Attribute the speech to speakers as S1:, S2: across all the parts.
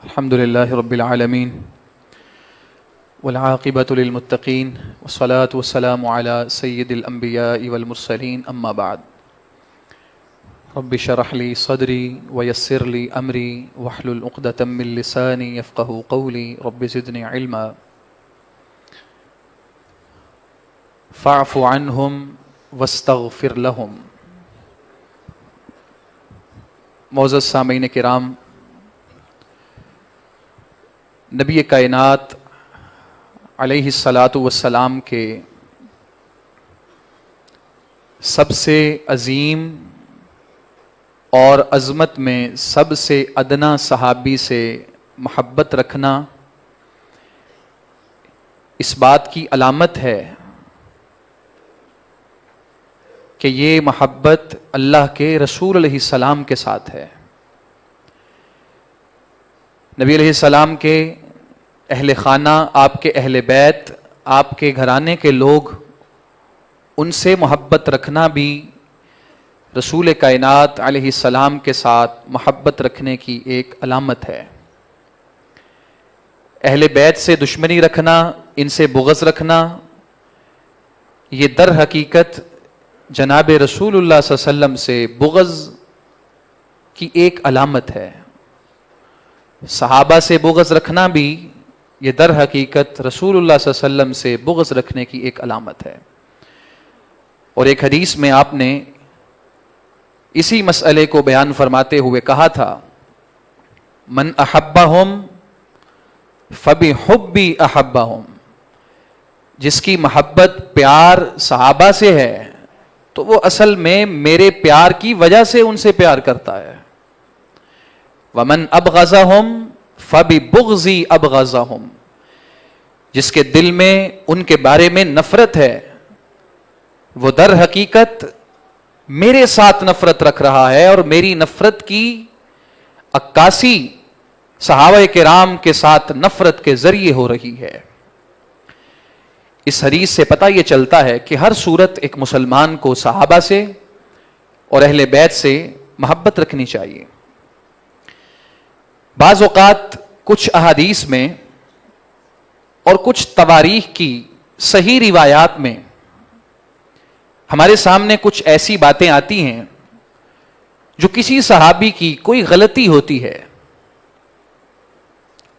S1: الحمد لله رب العالمين والعاقبة للمتقين والصلاة والسلام على سيد الأنبياء والمرسلين أما بعد رب اشرح لي صدري ويسر لي أمري واحلل عقدة من لساني يفقهوا قولي رب زدني علما فاعف عنهم واستغفر لهم. معزز سامعین کرام، نبی کائنات علیہ الصلاۃ والسلام کے سب سے عظیم اور عظمت میں سب سے ادنا صحابی سے محبت رکھنا اس بات کی علامت ہے کہ یہ محبت اللہ کے رسول علیہ السلام کے ساتھ ہے. نبی علیہ السلام کے اہل خانہ، آپ کے اہل بیت، آپ کے گھرانے کے لوگ، ان سے محبت رکھنا بھی رسول کائنات علیہ السلام کے ساتھ محبت رکھنے کی ایک علامت ہے. اہل بیت سے دشمنی رکھنا، ان سے بغض رکھنا، یہ در حقیقت جناب رسول اللہ صلی اللہ علیہ وسلم سے بغض کی ایک علامت ہے. صحابہ سے بغض رکھنا بھی یہ در حقیقت رسول اللہ صلی اللہ علیہ وسلم سے بغض رکھنے کی ایک علامت ہے. اور ایک حدیث میں آپ نے اسی مسئلے کو بیان فرماتے ہوئے کہا تھا، من احبہم فبحبی احبہم، جس کی محبت پیار صحابہ سے ہے تو وہ اصل میں میرے پیار کی وجہ سے ان سے پیار کرتا ہے. ومن ابغضہم فببغضی ابغضہم، جس کے دل میں ان کے بارے میں نفرت ہے وہ در حقیقت میرے ساتھ نفرت رکھ رہا ہے، اور میری نفرت کی عکاسی صحابہ کرام کے ساتھ نفرت کے ذریعے ہو رہی ہے. اس حدیث سے پتہ یہ چلتا ہے کہ ہر صورت ایک مسلمان کو صحابہ سے اور اہل بیت سے محبت رکھنی چاہیے. بعض اوقات کچھ احادیث میں اور کچھ تواریخ کی صحیح روایات میں ہمارے سامنے کچھ ایسی باتیں آتی ہیں جو کسی صحابی کی کوئی غلطی ہوتی ہے،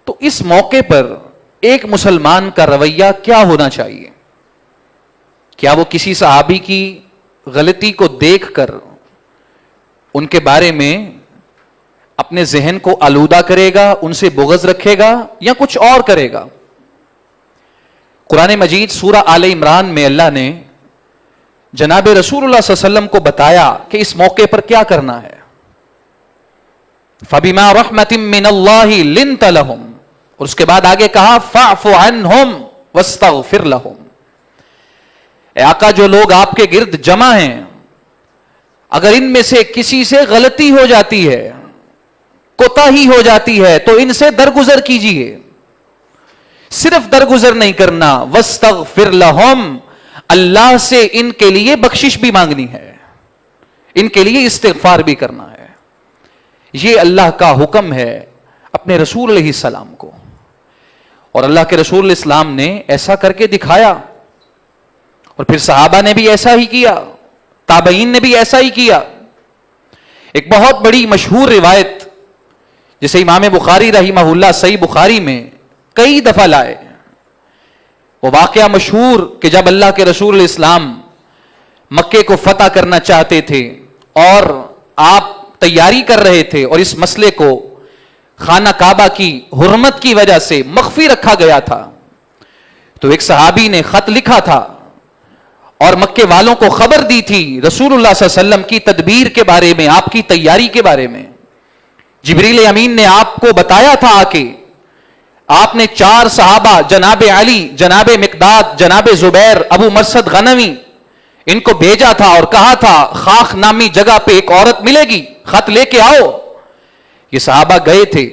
S1: تو اس موقع پر ایک مسلمان کا رویہ کیا ہونا چاہیے؟ کیا وہ کسی صحابی کی غلطی کو دیکھ کر ان کے بارے میں اپنے ذہن کو آلودہ کرے گا، ان سے بغض رکھے گا، یا کچھ اور کرے گا؟ قرآن مجید سورہ آل عمران میں اللہ نے جناب رسول اللہ صلی اللہ علیہ وسلم کو بتایا کہ اس موقع پر کیا کرنا ہے. فَبِمَا رَحْمَةٍ مِّنَ اللَّهِ لِنْتَ لَهُمْ، اور اس کے بعد آگے کہا فَاعْفُ عَنْهُمْ وَاسْتَغْفِرْ لَهُمْ. اے آقا، جو لوگ آپ کے گرد جمع ہیں، اگر ان میں سے کسی سے غلطی ہو جاتی ہے، کوتاہی ہو جاتی ہے، تو ان سے درگزر کیجئے. صرف درگزر نہیں کرنا، وَاسْتَغْفِرْ لَهُمْ، اللہ سے ان کے لیے بخشش بھی مانگنی ہے، ان کے لیے استغفار بھی کرنا ہے. یہ اللہ کا حکم ہے اپنے رسول علیہ السلام کو، اور اللہ کے رسول علیہ السلام نے ایسا کر کے دکھایا، اور پھر صحابہ نے بھی ایسا ہی کیا، تابعین نے بھی ایسا ہی کیا. ایک بہت بڑی مشہور روایت جسے امام بخاری رحمہ اللہ صحیح بخاری میں کئی دفعہ لائے، وہ واقعہ مشہور کہ جب اللہ کے رسول علیہ السلام مکے کو فتح کرنا چاہتے تھے اور آپ تیاری کر رہے تھے، اور اس مسئلے کو خانہ کعبہ کی حرمت کی وجہ سے مخفی رکھا گیا تھا، تو ایک صحابی نے خط لکھا تھا اور مکے والوں کو خبر دی تھی رسول اللہ صلی اللہ علیہ وسلم کی تدبیر کے بارے میں، آپ کی تیاری کے بارے میں. جبریل امین نے آپ کو بتایا تھا آ کے، آپ نے 4 صحابہ جناب علی، جناب مقداد، جناب زبیر، ابو مرثد غنوی، ان کو بھیجا تھا اور کہا تھا خاخ نامی جگہ پہ ایک عورت ملے گی، خط لے کے آؤ. یہ صحابہ گئے تھے،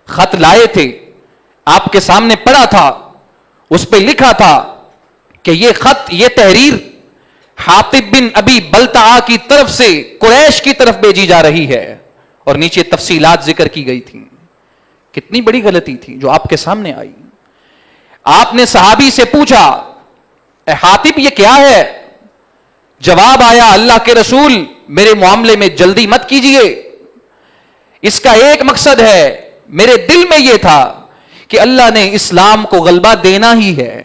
S1: خط لائے تھے، آپ کے سامنے پڑھا تھا، اس پہ لکھا تھا کہ یہ خط، یہ تحریر حاطب بن ابی بلتعہ کی طرف سے قریش کی طرف بھیجی جا رہی ہے، اور نیچے تفصیلات ذکر کی گئی تھی کتنی بڑی غلطی تھی جو آپ کے سامنے آئی. آپ نے صحابی سے پوچھا اے حاتب یہ کیا ہے؟ جواب آیا اللہ کے رسول میرے معاملے میں جلدی مت کیجئے، اس کا ایک مقصد ہے، میرے دل میں یہ تھا کہ اللہ نے اسلام کو غلبہ دینا ہی ہے.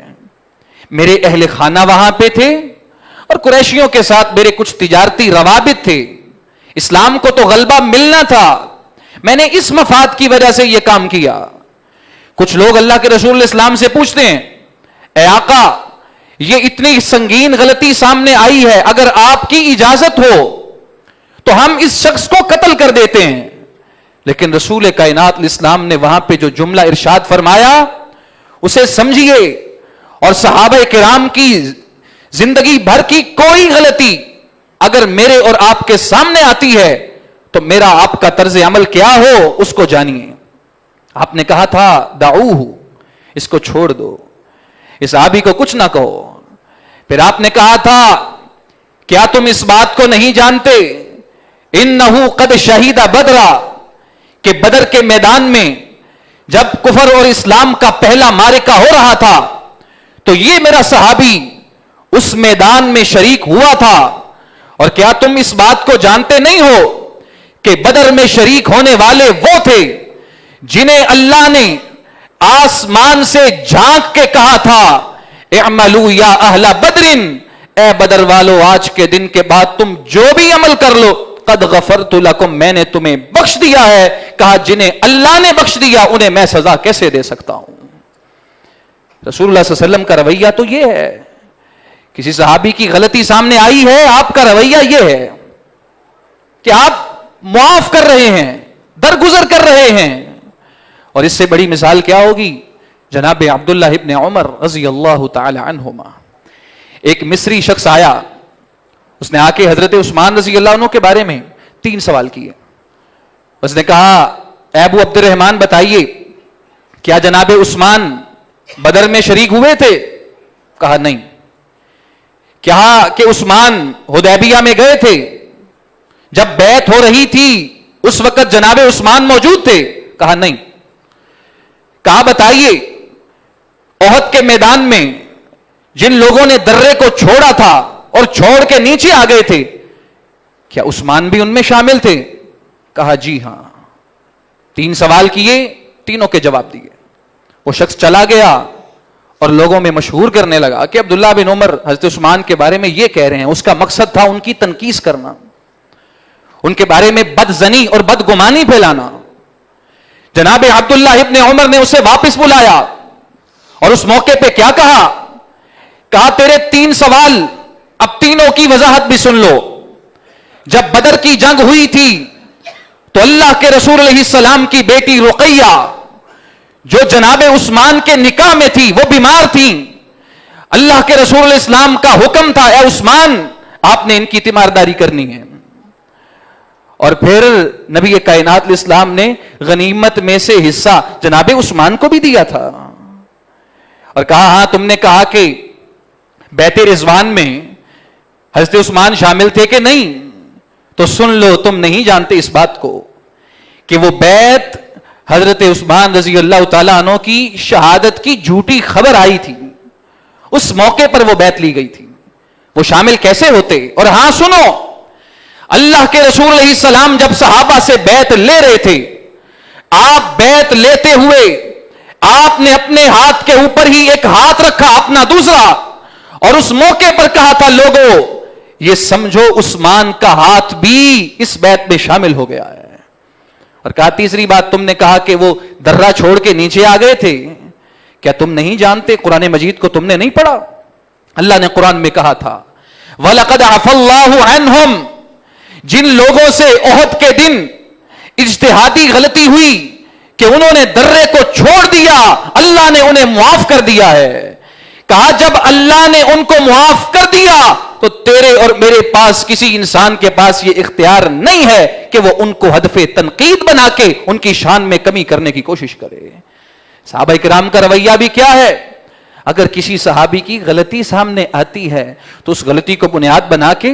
S1: میرے اہل خانہ وہاں پہ تھے اور قریشیوں کے ساتھ میرے کچھ تجارتی روابط تھے، اسلام کو تو غلبہ ملنا تھا، میں نے اس مفاد کی وجہ سے یہ کام کیا. کچھ لوگ اللہ کے رسول اسلام سے پوچھتے ہیں اے آقا یہ اتنی سنگین غلطی سامنے آئی ہے، اگر آپ کی اجازت ہو تو ہم اس شخص کو قتل کر دیتے ہیں. لیکن رسول کائنات الاسلام نے وہاں پہ جو جملہ ارشاد فرمایا اسے سمجھیے، اور صحابہ کرام کی زندگی بھر کی کوئی غلطی اگر میرے اور آپ کے سامنے آتی ہے تو میرا آپ کا طرز عمل کیا ہو اس کو جانیے. آپ نے کہا تھا دعوہ، اس کو چھوڑ دو، اس صحابی کو کچھ نہ کہو. پھر آپ نے کہا تھا کیا تم اس بات کو نہیں جانتے انہو قد شہید بدرا، کہ بدر کے میدان میں جب کفر اور اسلام کا پہلا معرکہ ہو رہا تھا تو یہ میرا صحابی اس میدان میں شریک ہوا تھا. اور کیا تم اس بات کو جانتے نہیں ہو کہ بدر میں شریک ہونے والے وہ تھے جنہیں اللہ نے آسمان سے جھانک کے کہا تھا اعملوا یا اہل بدر، اے بدر والو آج کے دن کے بعد تم جو بھی عمل کر لو قد غفرت لکم، میں نے تمہیں بخش دیا ہے. کہا جنہیں اللہ نے بخش دیا انہیں میں سزا کیسے دے سکتا ہوں؟ رسول اللہ صلی اللہ علیہ وسلم کا رویہ تو یہ ہے. کسی صحابی کی غلطی سامنے آئی ہے، آپ کا رویہ یہ ہے کہ آپ معاف کر رہے ہیں، درگزر کر رہے ہیں. اور اس سے بڑی مثال کیا ہوگی؟ جناب عبداللہ ابن عمر رضی اللہ تعالی عنہما، ایک مصری شخص آیا، اس نے آ کے حضرت عثمان رضی اللہ عنہ کے بارے میں 3 سوال کیے. اس نے کہا اے ابو عبد الرحمن بتائیے کیا جناب عثمان بدر میں شریک ہوئے تھے؟ کہا نہیں. کیا کہ عثمان حدیبیہ میں گئے تھے؟ جب بیعت ہو رہی تھی اس وقت جناب عثمان موجود تھے؟ کہا نہیں. کہا بتائیے احد کے میدان میں جن لوگوں نے درے کو چھوڑا تھا اور چھوڑ کے نیچے آ گئے تھے کیا عثمان بھی ان میں شامل تھے؟ کہا جی ہاں. 3 سوال کیے، تینوں کے جواب دیے. وہ شخص چلا گیا اور لوگوں میں مشہور کرنے لگا کہ عبداللہ بن عمر حضرت عثمان کے بارے میں یہ کہہ رہے ہیں. اس کا مقصد تھا ان کی تنقیص کرنا، ان کے بارے میں بدظنی اور بدگمانی پھیلانا. جناب عبداللہ ابن عمر نے اسے واپس بلایا اور اس موقع پہ کیا کہا؟ کہا تیرے 3 سوال اب تینوں کی وضاحت بھی سن لو. جب بدر کی جنگ ہوئی تھی تو اللہ کے رسول علیہ السلام کی بیٹی رقیہ جو جناب عثمان کے نکاح میں تھی وہ بیمار تھی. اللہ کے رسول علیہ السلام کا حکم تھا اے عثمان آپ نے ان کی تیمارداری کرنی ہے. اور پھر نبی کائنات علیہ السلام نے غنیمت میں سے حصہ جناب عثمان کو بھی دیا تھا اور کہا ہاں تم نے کہا کہ بیعت رضوان میں حضرت عثمان شامل تھے کہ نہیں، تو سن لو تم نہیں جانتے اس بات کو کہ وہ بیعت حضرت عثمان رضی اللہ تعالیٰ عنہ کی شہادت کی جھوٹی خبر آئی تھی، اس موقع پر وہ بیعت لی گئی تھی، وہ شامل کیسے ہوتے؟ اور ہاں سنو، اللہ کے رسول علیہ السلام جب صحابہ سے بیعت لے رہے تھے، آپ بیعت لیتے ہوئے آپ نے اپنے ہاتھ کے اوپر ہی ایک ہاتھ رکھا اپنا دوسرا اور اس موقع پر کہا تھا لوگوں یہ سمجھو عثمان کا ہاتھ بھی اس بیعت میں شامل ہو گیا ہے. اور کہا تیسری بات تم نے کہا کہ وہ درہ چھوڑ کے نیچے آ گئے تھے، کیا تم نہیں جانتے قرآن مجید کو تم نے نہیں پڑھا؟ اللہ نے قرآن میں کہا تھا وَلَقَدْ عَفَى اللَّهُ عَنْهُمْ، جن لوگوں سے احد کے دن اجتہادی غلطی ہوئی کہ انہوں نے درے کو چھوڑ دیا اللہ نے انہیں معاف کر دیا ہے. کہا جب اللہ نے ان کو معاف کر دیا تو تیرے اور میرے پاس کسی انسان کے پاس یہ اختیار نہیں ہے کہ وہ ان کو ہدف تنقید بنا کے ان کی شان میں کمی کرنے کی کوشش کرے. صحابہ کرام کا رویہ بھی کیا ہے؟ اگر کسی صحابی کی غلطی سامنے آتی ہے تو اس غلطی کو بنیاد بنا کے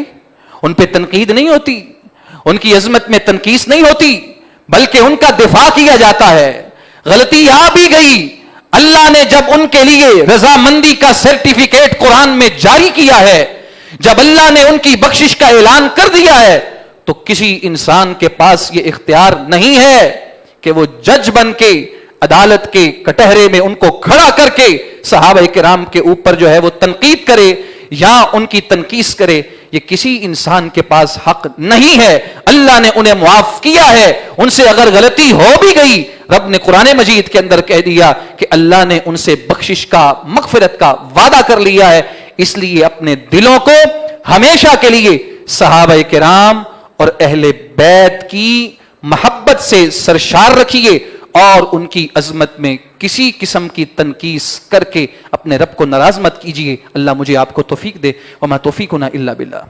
S1: ان پہ تنقید نہیں ہوتی، ان کی عظمت میں تنقیص نہیں ہوتی، بلکہ ان کا دفاع کیا جاتا ہے. غلطی آ بھی گئی، اللہ نے جب ان کے لیے رضامندی کا سرٹیفکیٹ قرآن میں جاری کیا ہے، جب اللہ نے ان کی بخشش کا اعلان کر دیا ہے، تو کسی انسان کے پاس یہ اختیار نہیں ہے کہ وہ جج بن کے عدالت کے کٹہرے میں ان کو کھڑا کر کے صحابہ کرام کے اوپر جو ہے وہ تنقید کرے یا ان کی تنقیس کرے. یہ کسی انسان کے پاس حق نہیں ہے. اللہ نے انہیں معاف کیا ہے. ان سے اگر غلطی ہو بھی گئی، رب نے قرآن مجید کے اندر کہہ دیا کہ اللہ نے ان سے بخشش کا، مغفرت کا وعدہ کر لیا ہے. اس لیے اپنے دلوں کو ہمیشہ کے لیے صحابہ کرام اور اہل بیت کی محبت سے سرشار رکھیے اور ان کی عظمت میں کسی قسم کی تنقیس کر کے اپنے رب کو ناراض مت کیجیے. اللہ مجھے آپ کو توفیق دے. وما توفیقنا الا باللہ.